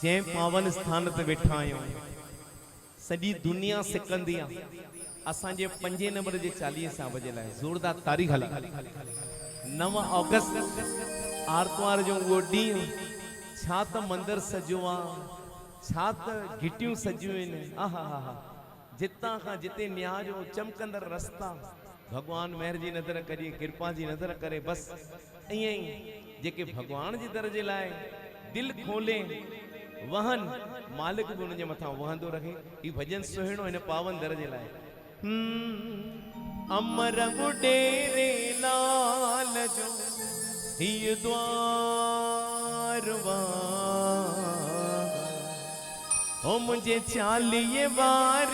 जे पावन स्थान ते वेठा आहियूं सॼी दुनिया सिकंदी आहे असांजे 5 नंबर जे 40 साहब जे लाइ ज़ोरदार तारीख़ हली 9 अगस्त आर्तवार जो वो ॾींहुं छा त मंदिर सजो आहे छा त घिटियूं सजियूं आहिनि आहा हा हा जितां खां जिते न्याय जो चमकंदड़ रस्ता भगवान मेहर जी नज़र करे कृपा जी नज़र करे बस ईअं ई जेके भगवान जी दर जे लाइ दिल खोले वहन मालिक भी उनजे मथा वहंदो रहे ई भजन सुहिणो इन पावन दर जे लाइ अमर गुडेरे लाल जो ही द्वार ओ मुझे 40 बार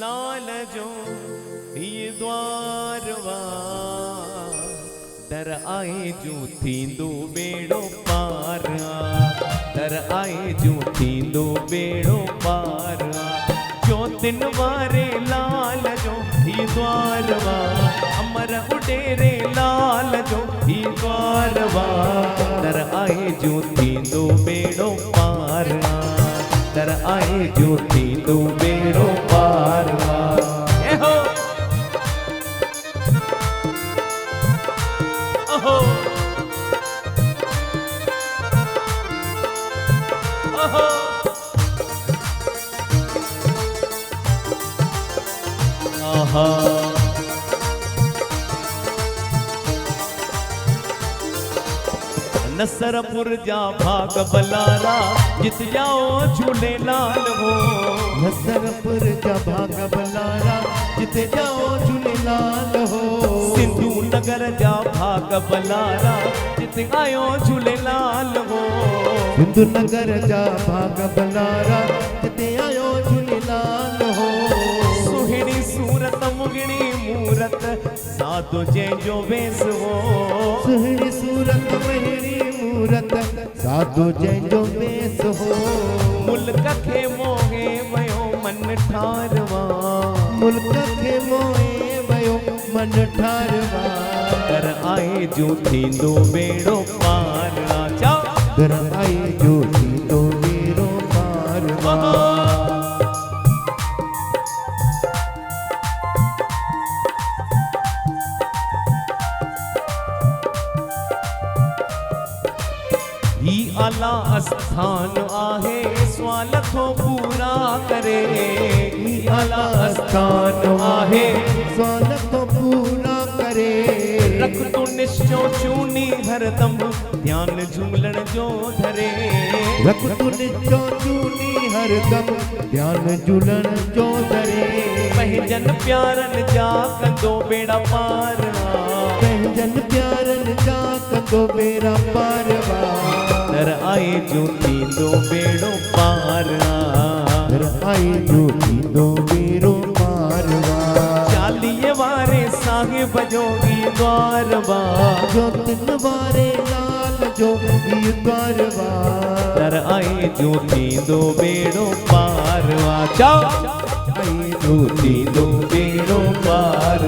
लाल जो ही द्वार दर आए जो थींदो बेड़ो पार दर आए जो थींदो बेड़ो पार चौथिन वारे लाल जो ही द्वार अमर उडेरे लाल जो ही द्वार दर आए जो थींदो बेड़ो पार दर आए जो थींदो बेड़ो पार नसरपुर जा भाग बलारा जित जाओ झूलेलाल हो नसरपुर जा भाग बलारा जित जाओ झूलेलाल हो सिंधु नगर जा भाग बलारा जित आयो झूलेलाल हो सिंधु नगर जा भाग बलारा जित आयो झूलेलाल हो सुहिणी सूरत मुगणी मूरत साधो जंहिंजो वेस हो सुहिणी सूरत मुगणी मूरत साधो जंहिंजो वेस हो मुल्क खे मोहे वयो मन ठारवा मुल्क खे मोहे वयो मन ठारवा दर आए जो थींदो बेड़ो पार दर आए जो थींदो बेड़ो पार आला स्थान आहे सवाल थो पूरा करे आला स्थान आहे सवाल थो पूरा करे रख तो निश्चो चूनी हरदम ध्यान झूमलण जो धरे रख तो निश्चो चूनी हरदम ध्यान झूलण जो धरे पंहिंजन प्यारन जा कंदो बेड़ा पार पंहिंजन प्यारन जा कंदो बेड़ा पार दर आए जो थींदो बेड़ो पार दर आए जो थींदो बेड़ो पार 40 वारे साहिब जो ही द्वार जो 3 वारे लाल जो ही द्वार दर आए जो थींदो बेड़ो पार आए जो थींदो बेड़ो पार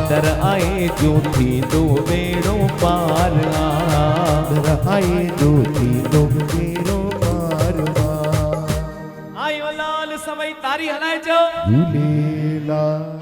दर आए जो थींदो बेड़ो पार आए जो थींदो बेड़ो पार आयो लाल सभई तारी हलाए जो झूलेलाल।